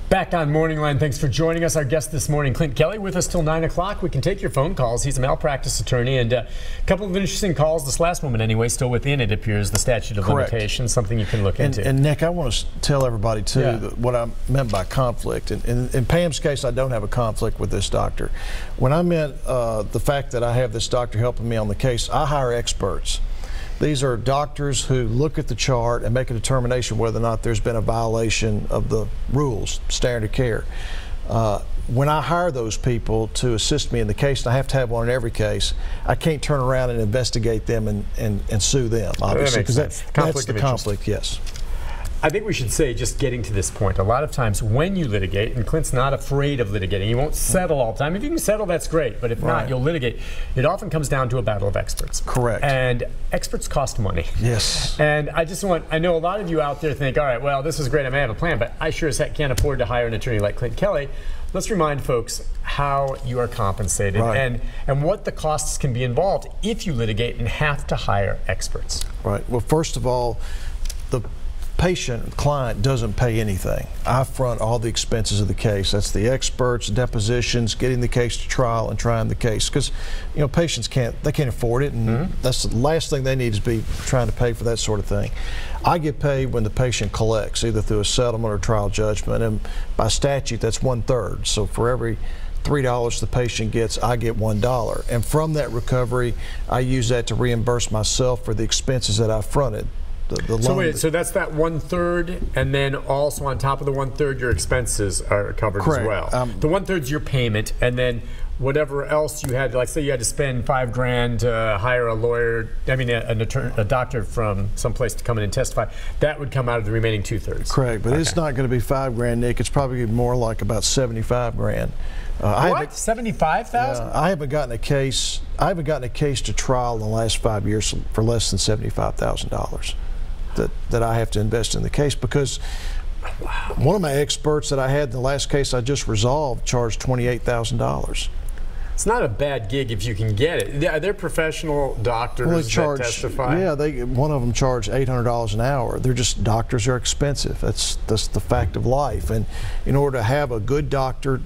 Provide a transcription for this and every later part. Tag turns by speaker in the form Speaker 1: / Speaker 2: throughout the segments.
Speaker 1: Back on Morning Line, thanks for joining us. Our guest this morning, Clint Kelly, with us till 9 o'clock. We can take your phone calls. He's a malpractice attorney, and a couple of interesting calls. This last woman, anyway, still within, it appears, the statute of limitations, something you can look into.
Speaker 2: And Nick, I want to tell everybody, too, what I meant by conflict. In Pam's case, I don't have a conflict with this doctor. When I meant the fact that I have this doctor helping me on the case, I hire experts. These are doctors who look at the chart and make a determination whether or not there's been a violation of the rules, standard of care. When I hire those people to assist me in the case, and I have to have one in every case, I can't turn around and investigate them and sue them, obviously, because that's the conflict, yes.
Speaker 1: I think we should say, just getting to this point, a lot of times when you litigate, and Clint's not afraid of litigating, he won't settle all the time. If you can settle, that's great, but if not, you'll litigate. It often comes down to a battle of experts.
Speaker 2: Correct.
Speaker 1: And experts cost money.
Speaker 2: Yes.
Speaker 1: And I know a lot of you out there think, all right, well, this is great, I may have a plan, but I sure as heck can't afford to hire an attorney like Clint Kelly. Let's remind folks how you are compensated and what the costs can be involved if you litigate and have to hire experts.
Speaker 2: Right. Well, first of all, the patient, client, doesn't pay anything. I front all the expenses of the case. That's the experts, depositions, getting the case to trial, and trying the case. Because, you know, patients can't afford it, and that's the last thing they need is be trying to pay for that sort of thing. I get paid when the patient collects, either through a settlement or trial judgment, and by statute, that's 1/3. So for every $3 the patient gets, I get $1. And from that recovery, I use that to reimburse myself for the expenses that I fronted.
Speaker 1: So that's that 1/3, and then also on top of the 1/3, your expenses are covered as well. The 1/3 is your payment, and then whatever else you had, like say you had to spend $5 grand to hire a lawyer, a doctor from someplace to come in and testify, that would come out of the remaining 2/3.
Speaker 2: Correct, but it's not going to be $5 grand, Nick. It's probably more like about 75 grand.
Speaker 1: What? 75,000?
Speaker 2: I haven't gotten a case. I haven't gotten a case to trial in the last 5 years for less than $75,000. That I have to invest in the case, because one of my experts that I had in the last case I just resolved charged $28,000.
Speaker 1: It's not a bad gig if you can get it. Are there professional doctors that testify?
Speaker 2: Yeah, one of them charged $800 an hour. They're just, doctors are expensive. That's the fact of life. And in order to have a good doctor,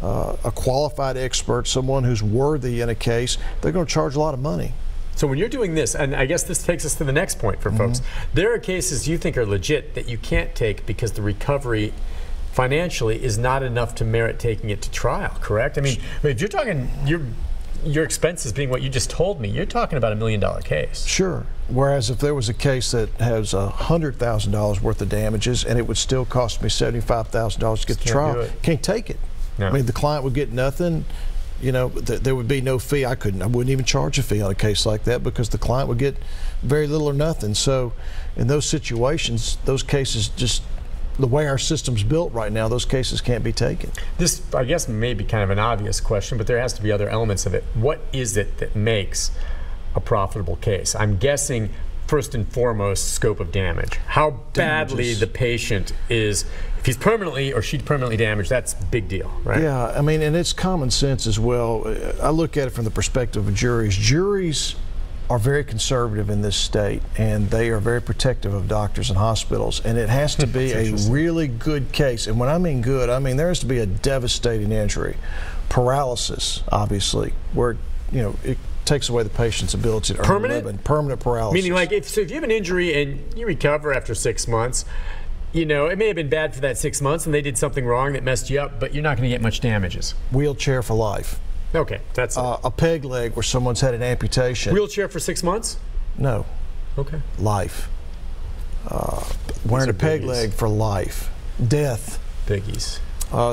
Speaker 2: a qualified expert, someone who's worthy in a case, they're going to charge a lot of money.
Speaker 1: So when you're doing this, and I guess this takes us to the next point for folks, there are cases you think are legit that you can't take because the recovery financially is not enough to merit taking it to trial, correct? I mean, if you're talking your expenses being what you just told me, you're talking about $1 million case.
Speaker 2: Sure. Whereas if there was a case that has $100,000 worth of damages and it would still cost me $75,000 to get to trial, can't take it. No. I mean, the client would get nothing. You know, there would be no fee. I wouldn't even charge a fee on a case like that because the client would get very little or nothing. So in those situations, those cases, just the way our system's built right now, those cases can't be taken.
Speaker 1: This, I guess, may be kind of an obvious question, but there has to be other elements of it. What is it that makes a profitable case? I'm guessing, first and foremost, scope of damage. How badly the patient is. If he's permanently or she's permanently damaged, that's a big deal, right?
Speaker 2: Yeah, I mean, and it's common sense as well. I look at it from the perspective of juries. Juries are very conservative in this state, and they are very protective of doctors and hospitals, and it has to be a really good case. And when I mean good, I mean there has to be a devastating injury, paralysis, obviously, where, you know, it takes away the patient's ability to earn a living. Permanent paralysis.
Speaker 1: Meaning, like, if you have an injury and you recover after 6 months, you know, it may have been bad for that 6 months and they did something wrong that messed you up, but you're not going to get much damages.
Speaker 2: Wheelchair for life.
Speaker 1: Okay, that's
Speaker 2: a peg leg where someone's had an amputation.
Speaker 1: Wheelchair for 6 months?
Speaker 2: No.
Speaker 1: Okay.
Speaker 2: Life. Wearing a peg leg for life. Death.
Speaker 1: Biggies.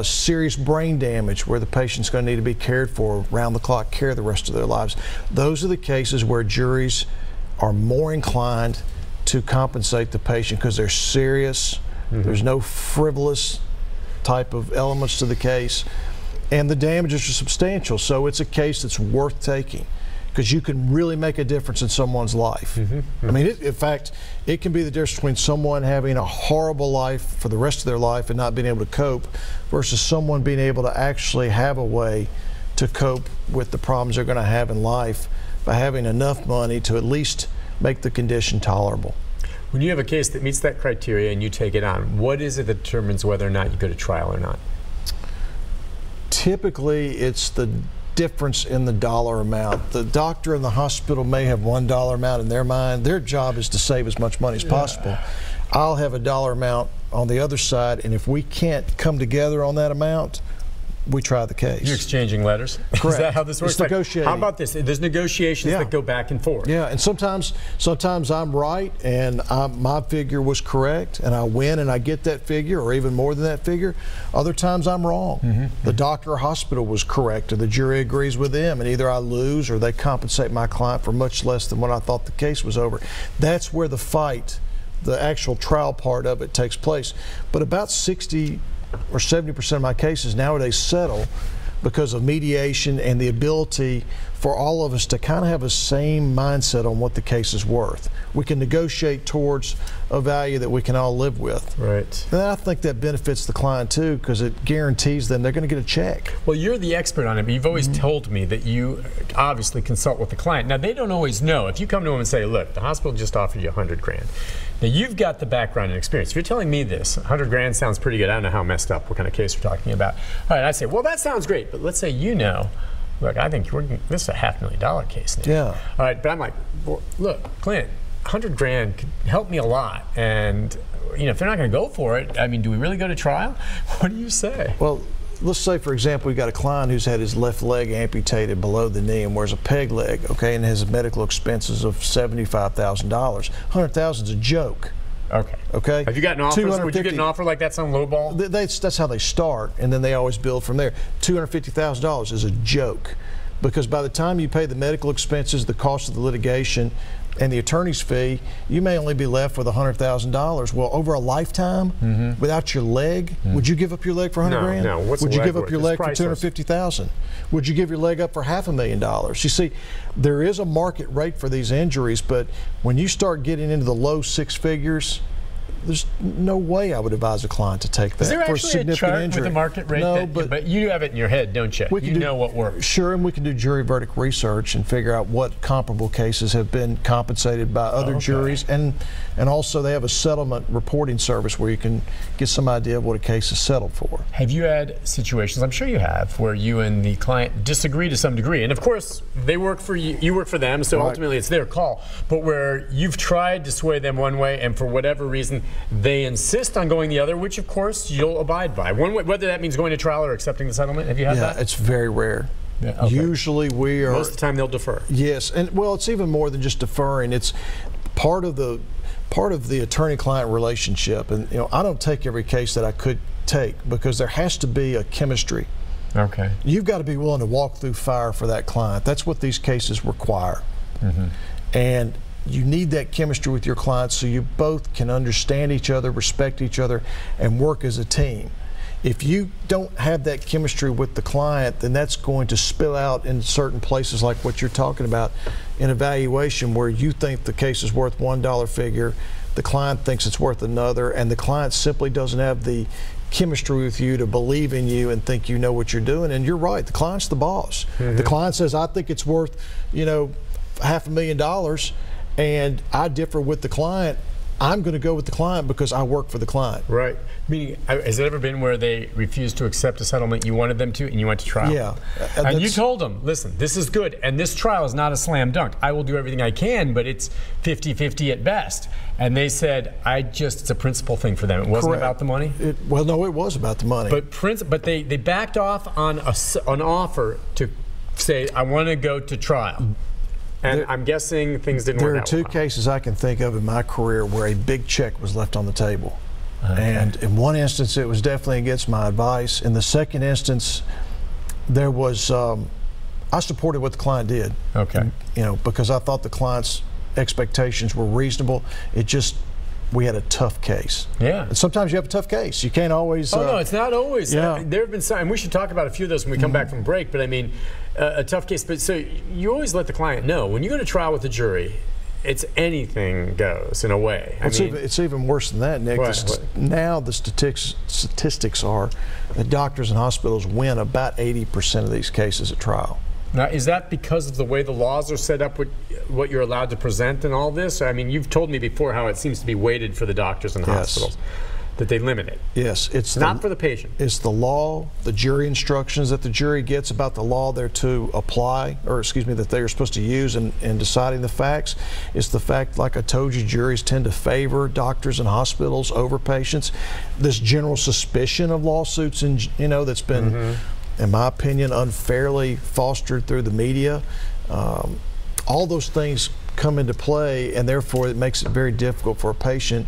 Speaker 2: Serious brain damage where the patient's going to need to be cared for, round the clock care the rest of their lives. Those are the cases where juries are more inclined to compensate the patient because they're serious. There's no frivolous type of elements to the case, and the damages are substantial. So it's a case that's worth taking because you can really make a difference in someone's life. I mean, in fact, it can be the difference between someone having a horrible life for the rest of their life and not being able to cope versus someone being able to actually have a way to cope with the problems they're going to have in life by having enough money to at least make the condition tolerable.
Speaker 1: When you have a case that meets that criteria and you take it on, what is it that determines whether or not you go to trial or not?
Speaker 2: Typically, it's the difference in the dollar amount. The doctor and the hospital may have $1 amount in their mind. Their job is to save as much money as possible. I'll have a dollar amount on the other side, and if we can't come together on that amount, we try the case.
Speaker 1: You're exchanging letters?
Speaker 2: Correct.
Speaker 1: Is that how this works?
Speaker 2: It's negotiating.
Speaker 1: How about this? There's negotiations that go back and forth.
Speaker 2: Yeah, and sometimes I'm right and my figure was correct and I win and I get that figure or even more than that figure. Other times I'm wrong. The doctor or hospital was correct and the jury agrees with them, and either I lose or they compensate my client for much less than what I thought the case was over. That's where the fight, the actual trial part of it, takes place. But about 60 or 70% of my cases nowadays settle because of mediation and the ability for all of us to kind of have the same mindset on what the case is worth. We can negotiate towards a value that we can all live with.
Speaker 1: Right.
Speaker 2: And I think that benefits the client too, because it guarantees them they're going to get a check.
Speaker 1: Well, you're the expert on it, but you've always told me that you obviously consult with the client. Now, they don't always know. If you come to them and say, look, the hospital just offered you $100 grand. Now, you've got the background and experience. If you're telling me this, 100 grand sounds pretty good. I don't know how messed up, what kind of case we're talking about. All right, I say, well, that sounds great, but let's say you know, look, I think this is a $500,000 case now.
Speaker 2: Yeah.
Speaker 1: All right, but I'm like, well, look, Clint, 100 grand could help me a lot. And, you know, if they're not going to go for it, I mean, do we really go to trial? What do you say?
Speaker 2: Well, let's say, for example, we've got a client who's had his left leg amputated below the knee and wears a peg leg, okay, and has medical expenses of $75,000. $100,000 is a joke.
Speaker 1: Okay.
Speaker 2: Okay.
Speaker 1: Have you gotten offers? Would you get an offer like that, some low ball?
Speaker 2: That's how they start, and then they always build from there. $250,000 is a joke, because by the time you pay the medical expenses, the cost of the litigation, and the attorney's fee, you may only be left with $100,000. Well, over a lifetime, without your leg, would you give up your leg for 100 grand?
Speaker 1: No. What's
Speaker 2: would
Speaker 1: the
Speaker 2: you
Speaker 1: leg
Speaker 2: give up
Speaker 1: worth?
Speaker 2: your leg for $250,000? Would you give your leg up for $500,000? You see, there is a market rate for these injuries, but when you start getting into the low six figures, there's no way I would advise a client to take that for a significant injury.
Speaker 1: Is there actually a chart with the market rate?
Speaker 2: No,
Speaker 1: but you have it in your head, don't you? You know what works.
Speaker 2: Sure, and we can do jury verdict research and figure out what comparable cases have been compensated by other juries, and also they have a settlement reporting service where you can get some idea of what a case is settled for.
Speaker 1: Have you had situations, I'm sure you have, where you and the client disagree to some degree? And of course, they work for you, you work for them, so ultimately it's their call. But where you've tried to sway them one way, and for whatever reason, they insist on going the other, which of course you'll abide by. One way, whether that means going to trial or accepting the settlement. Have you had that?
Speaker 2: Yeah, it's very rare.
Speaker 1: Yeah, okay.
Speaker 2: Usually we are.
Speaker 1: Most of the time they'll defer.
Speaker 2: Yes, and well, it's even more than just deferring. It's part of the attorney-client relationship. And you know, I don't take every case that I could take, because there has to be a chemistry.
Speaker 1: Okay.
Speaker 2: You've got to be willing to walk through fire for that client. That's what these cases require. And you need that chemistry with your clients so you both can understand each other, respect each other, and work as a team. If you don't have that chemistry with the client, then that's going to spill out in certain places like what you're talking about in evaluation, where you think the case is worth $1 figure, the client thinks it's worth another, and the client simply doesn't have the chemistry with you to believe in you and think you know what you're doing. And you're right, the client's the boss. The client says, I think it's worth, you know, $500,000, and I differ with the client. I'm going to go with the client because I work for the client.
Speaker 1: Right. Meaning, has it ever been where they refused to accept a settlement you wanted them to, and you went to trial?
Speaker 2: Yeah.
Speaker 1: And you told them, listen, this is good, and this trial is not a slam dunk. I will do everything I can, but it's 50-50 at best. And they said, it's a principal thing for them. It wasn't about the money?
Speaker 2: Well, no, it was about the money.
Speaker 1: But they backed off on an offer to say, I want to go to trial. And I'm guessing things didn't work out.
Speaker 2: There are two cases I can think of in my career where a big check was left on the table. And in one instance, it was definitely against my advice. In the second instance, there was, I supported what the client did.
Speaker 1: Okay.
Speaker 2: You know, because I thought the client's expectations were reasonable. We had a tough case.
Speaker 1: Yeah.
Speaker 2: And sometimes you have a tough case. You can't always.
Speaker 1: Oh, no, it's not always.
Speaker 2: Yeah.
Speaker 1: There have been some, and we should talk about a few of those when we come back from break, but I mean, a tough case. But so you always let the client know. When you go to trial with a jury, it's anything goes in a way.
Speaker 2: It's even worse than that, Nick. Now the statistics are that doctors and hospitals win about 80% of these cases at trial.
Speaker 1: Now, is that because of the way the laws are set up with what you're allowed to present and all this? I mean, you've told me before how it seems to be weighted for the doctors and hospitals, that they limit it.
Speaker 2: Yes. It's
Speaker 1: not for the patient.
Speaker 2: It's the law, the jury instructions that the jury gets about the law they're to apply, or excuse me, that they are supposed to use in deciding the facts. It's the fact, like I told you, juries tend to favor doctors and hospitals over patients. This general suspicion of lawsuits, and that's been, in my opinion, unfairly fostered through the media. All those things come into play, and therefore it makes it very difficult for a patient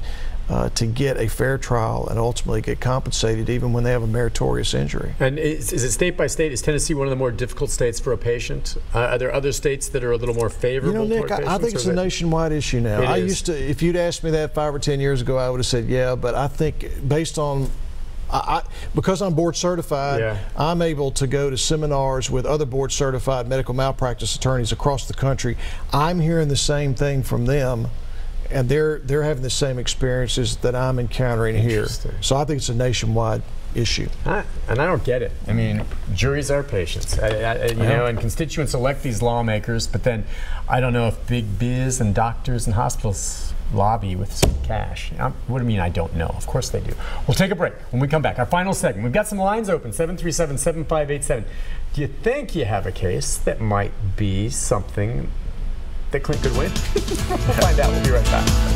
Speaker 2: to get a fair trial and ultimately get compensated even when they have a meritorious injury.
Speaker 1: And is it state by state? Is Tennessee one of the more difficult states for a patient? Are there other states that are a little more favorable?
Speaker 2: Nick, I think it's a nationwide issue now. I used to, if you'd asked me that 5 or 10 years ago, I would have said yeah, but I think based on because I'm board certified, I'm able to go to seminars with other board certified medical malpractice attorneys across the country. I'm hearing the same thing from them, and they're having the same experiences that I'm encountering here. So I think it's a nationwide issue.
Speaker 1: And I don't get it. I mean, juries are patients, and constituents elect these lawmakers, but then I don't know if big biz and doctors and hospitals lobby with some cash. What do you mean I don't know? Of course they do. We'll take a break. When we come back, our final segment. We've got some lines open, 737-7587. Do you think you have a case that might be something that Clint could win? We'll find out. We'll be right back.